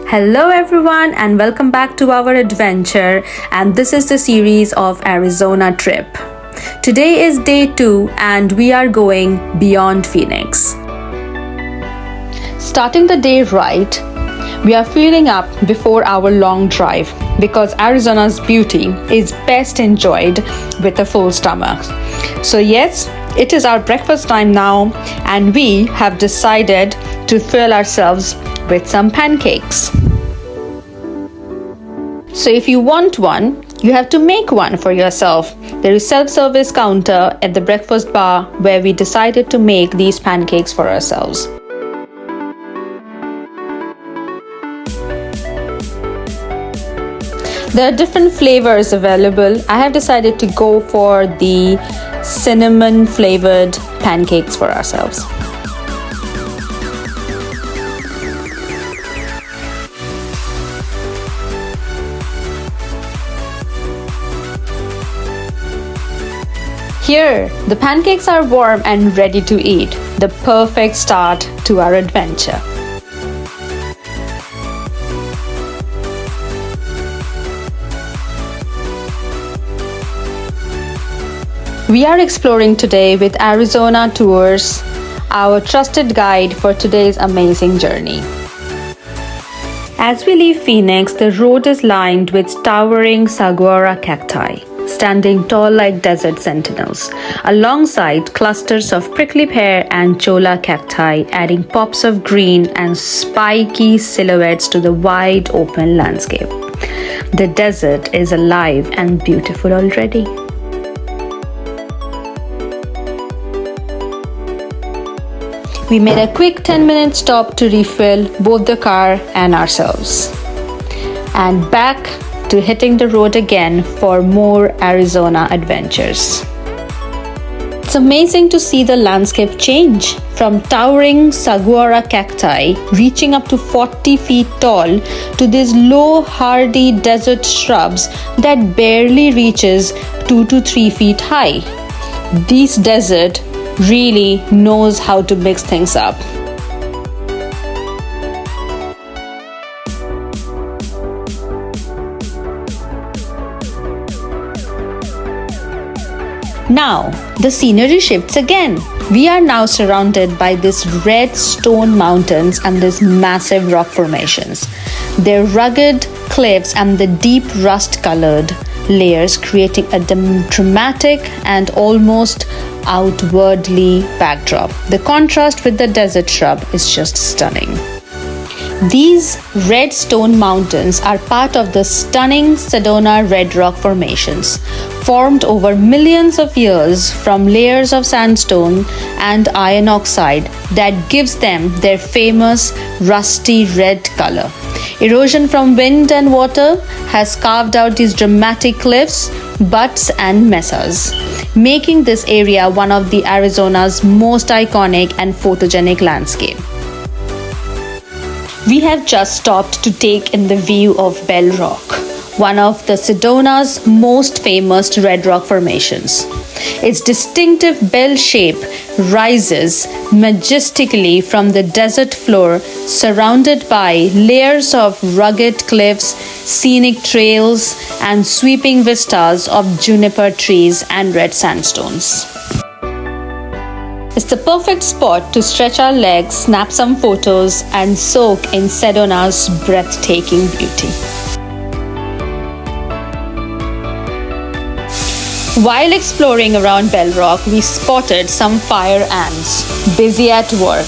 Hello everyone and welcome back to our adventure, and this is the series of Arizona trip. Today is day 2 and we are going beyond Phoenix. Starting the day right, we are filling up before our long drive because Arizona's beauty is best enjoyed with a full stomach. So yes, it is our breakfast time now and we have decided to fill ourselves with some pancakes. So if you want one, you have to make one for yourself. There is self-service counter at the breakfast bar where we decided to make these pancakes for ourselves. There are different flavors available. I have decided to go for the cinnamon flavored pancakes for ourselves. Here, the pancakes are warm and ready to eat. The perfect start to our adventure. We are exploring today with Arizona Tours, our trusted guide for today's amazing journey. As we leave Phoenix, the road is lined with towering saguaro cacti, standing tall like desert sentinels, alongside clusters of prickly pear and cholla cacti, adding pops of green and spiky silhouettes to the wide open landscape. The desert is alive and beautiful already. We made a quick 10-minute stop to refill both the car and ourselves. And back to hitting the road again for more Arizona adventures. It's amazing to see the landscape change from towering saguaro cacti reaching up to 40 feet tall to these low hardy desert shrubs that barely reaches 2 to 3 feet high. This desert really knows how to mix things up. Now, the scenery shifts again. We are now surrounded by these red stone mountains and these massive rock formations. Their rugged cliffs and the deep rust-colored layers creating a dramatic and almost outwardly backdrop. The contrast with the desert shrub is just stunning. These red stone mountains are part of the stunning Sedona red rock formations, formed over millions of years from layers of sandstone and iron oxide that gives them their famous rusty red color. Erosion from wind and water has carved out these dramatic cliffs, buttes and mesas, making this area one of the Arizona's most iconic and photogenic landscape. We have just stopped to take in the view of Bell Rock, one of the Sedona's most famous red rock formations. Its distinctive bell shape rises majestically from the desert floor, surrounded by layers of rugged cliffs, scenic trails, and sweeping vistas of juniper trees and red sandstones. It's the perfect spot to stretch our legs, snap some photos, and soak in Sedona's breathtaking beauty. While exploring around Bell Rock, we spotted some fire ants busy at work.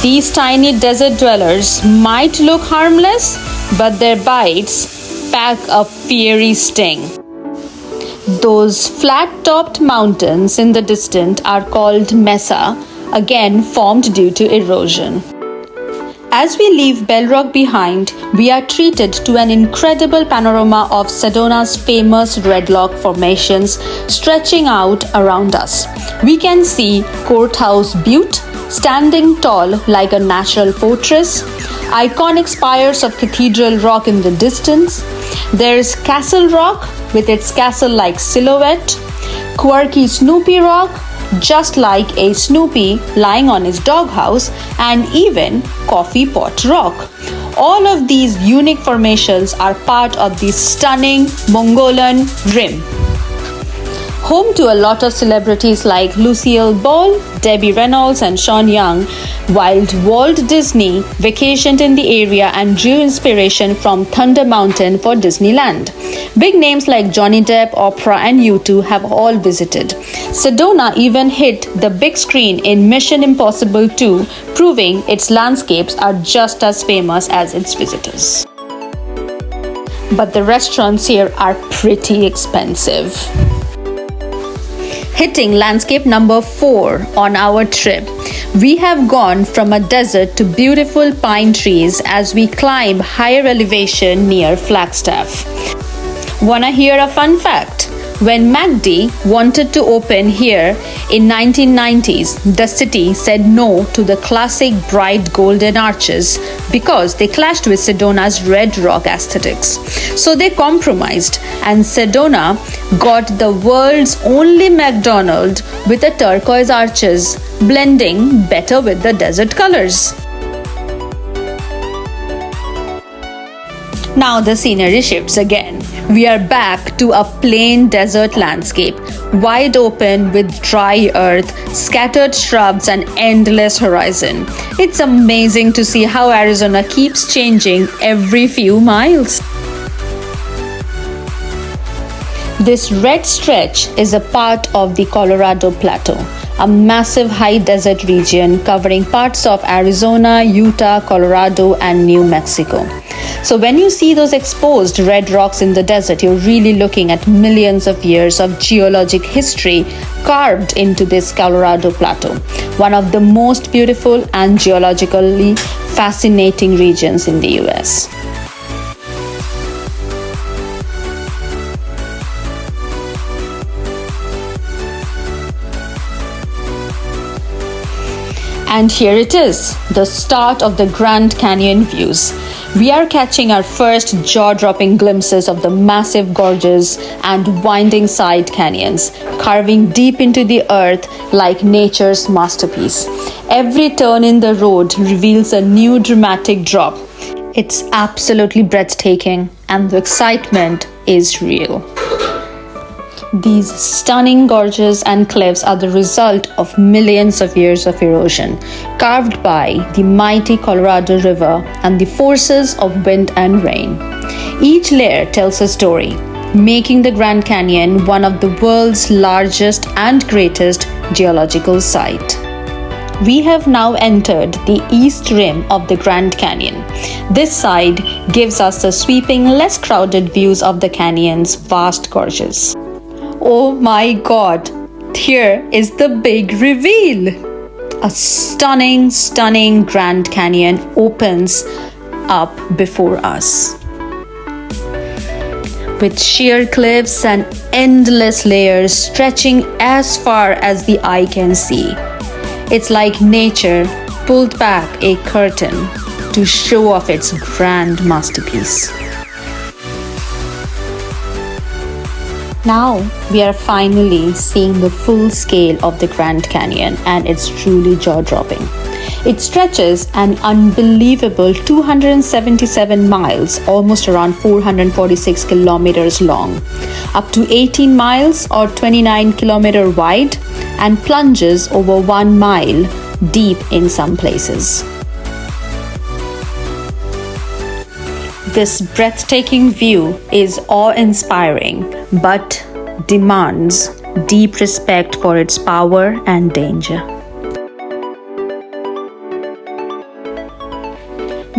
These tiny desert dwellers might look harmless, but their bites pack a fiery sting. Those flat-topped mountains in the distance are called mesa, again formed due to erosion. As we leave Bell Rock behind, we are treated to an incredible panorama of Sedona's famous red rock formations stretching out around us. We can see Courthouse Butte standing tall like a natural fortress, iconic spires of Cathedral Rock in the distance. There's Castle Rock with its castle-like silhouette, quirky Snoopy Rock, just like a Snoopy lying on his doghouse, and even Coffee Pot Rock. All of these unique formations are part of the stunning Mongolian Rim. Home to a lot of celebrities like Lucille Ball, Debbie Reynolds, and Sean Young, while Walt Disney vacationed in the area and drew inspiration from Thunder Mountain for Disneyland. Big names like Johnny Depp, Oprah, and U2 have all visited. Sedona even hit the big screen in Mission Impossible 2, proving its landscapes are just as famous as its visitors. But the restaurants here are pretty expensive. Hitting landscape number 4 on our trip, we have gone from a desert to beautiful pine trees as we climb higher elevation near Flagstaff. Wanna hear a fun fact? When MacD wanted to open here in 1990s, the city said no to the classic bright golden arches because they clashed with Sedona's red rock aesthetics. So they compromised, and Sedona got the world's only McDonald's with the turquoise arches, blending better with the desert colors. Now the scenery shifts again. We are back to a plain desert landscape, wide open with dry earth, scattered shrubs, and endless horizon. It's amazing to see how Arizona keeps changing every few miles. This red stretch is a part of the Colorado Plateau, a massive high desert region covering parts of Arizona, Utah, Colorado, and New Mexico. So when you see those exposed red rocks in the desert, you're really looking at millions of years of geologic history carved into this Colorado Plateau, one of the most beautiful and geologically fascinating regions in the US. And here it is, the start of the Grand Canyon views. We are catching our first jaw-dropping glimpses of the massive gorges and winding side canyons, carving deep into the earth like nature's masterpiece. Every turn in the road reveals a new dramatic drop. It's absolutely breathtaking, and the excitement is real. These stunning gorges and cliffs are the result of millions of years of erosion, carved by the mighty Colorado River and the forces of wind and rain. Each layer tells a story, making the Grand Canyon one of the world's largest and greatest geological sites. We have now entered the east rim of the Grand Canyon. This side gives us the sweeping, less crowded views of the canyon's vast gorges. Oh my God, here is the big reveal. A stunning Grand Canyon opens up before us. With sheer cliffs and endless layers stretching as far as the eye can see. It's like nature pulled back a curtain to show off its grand masterpiece. Now we are finally seeing the full scale of the Grand Canyon, and it's truly jaw-dropping. It stretches an unbelievable 277 miles, almost around 446 kilometers long, up to 18 miles or 29 kilometers wide, and plunges over 1 mile deep in some places. This breathtaking view is awe-inspiring, but demands deep respect for its power and danger.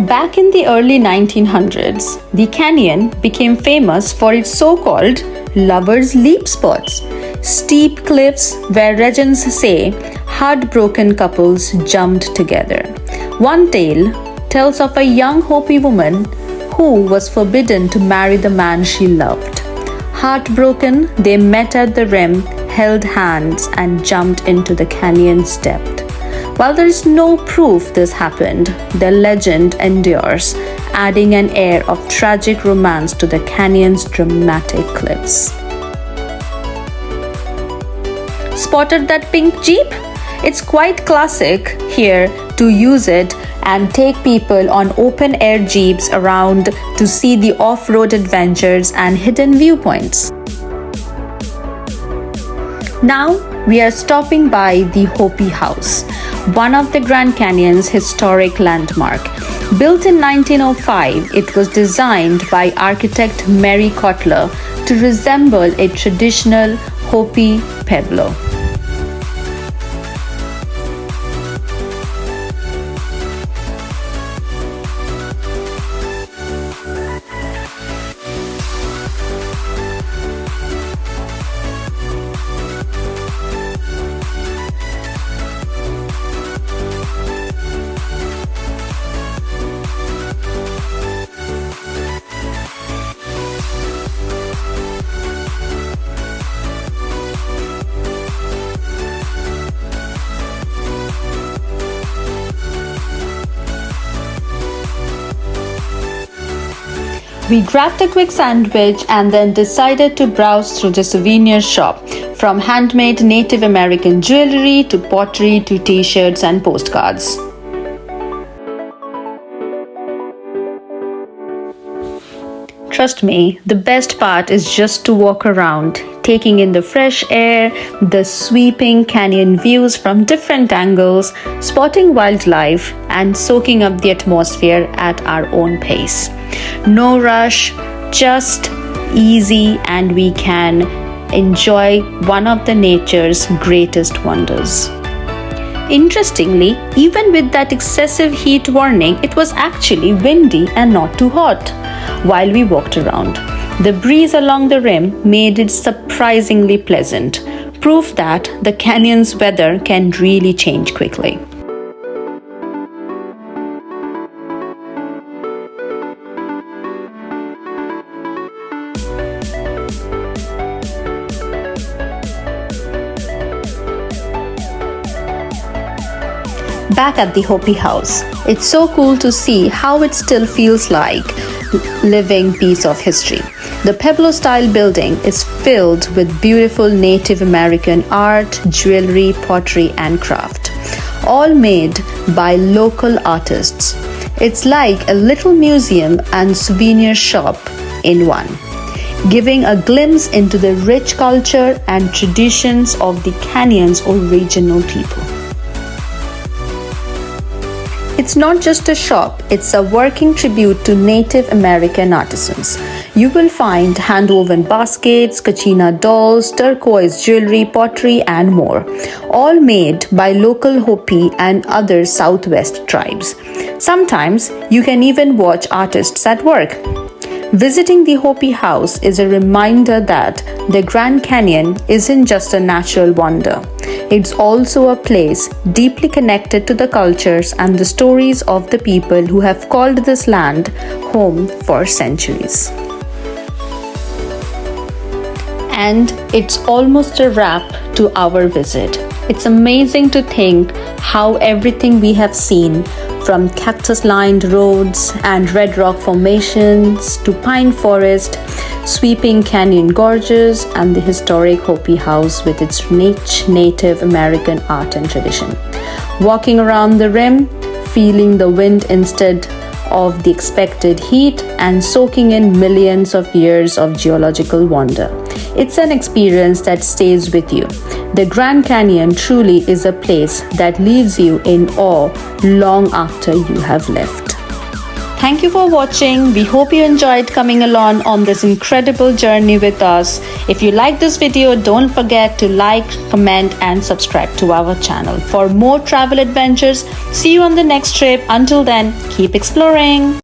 Back in the early 1900s, the canyon became famous for its so-called lovers' leap spots, steep cliffs where legends say heartbroken couples jumped together. One tale tells of a young Hopi woman who was forbidden to marry the man she loved. Heartbroken, they met at the rim, held hands, and jumped into the canyon's depth. While there is no proof this happened, the legend endures, adding an air of tragic romance to the canyon's dramatic cliffs. Spotted that pink Jeep? It's quite classic here to use it and take people on open air jeeps around to see the off-road adventures and hidden viewpoints. Now we are stopping by the Hopi House, one of the Grand Canyon's historic landmark. Built in 1905, it was designed by architect Mary Kotler to resemble a traditional Hopi pueblo. We grabbed a quick sandwich and then decided to browse through the souvenir shop, from handmade Native American jewelry to pottery to t-shirts and postcards. Trust me, the best part is just to walk around, taking in the fresh air, the sweeping canyon views from different angles, spotting wildlife, and soaking up the atmosphere at our own pace. No rush, just easy, and we can enjoy one of the nature's greatest wonders. Interestingly, even with that excessive heat warning, it was actually windy and not too hot while we walked around. The breeze along the rim made it surprisingly pleasant, proof that the canyon's weather can really change quickly. Back at the Hopi House, it's so cool to see how it still feels like living piece of history. The Pueblo-style building is filled with beautiful Native American art, jewelry, pottery, and craft, all made by local artists. It's like a little museum and souvenir shop in one, giving a glimpse into the rich culture and traditions of the canyon's original people. It's not just a shop, it's a working tribute to Native American artisans. You will find hand-woven baskets, kachina dolls, turquoise jewelry, pottery, and more, all made by local Hopi and other Southwest tribes. Sometimes you can even watch artists at work. Visiting the Hopi House is a reminder that the Grand Canyon isn't just a natural wonder. It's also a place deeply connected to the cultures and the stories of the people who have called this land home for centuries. And it's almost a wrap to our visit. It's amazing to think how everything we have seen, from cactus-lined roads and red rock formations to pine forest, sweeping canyon gorges, and the historic Hopi House with its rich Native American art and tradition. Walking around the rim, feeling the wind instead of the expected heat, and soaking in millions of years of geological wonder. It's an experience that stays with you. The Grand Canyon truly is a place that leaves you in awe long after you have left. Thank you for watching. We hope you enjoyed coming along on this incredible journey with us. If you like this video, don't forget to like, comment, and subscribe to our channel for more travel adventures. See you on the next trip. Until then, keep exploring.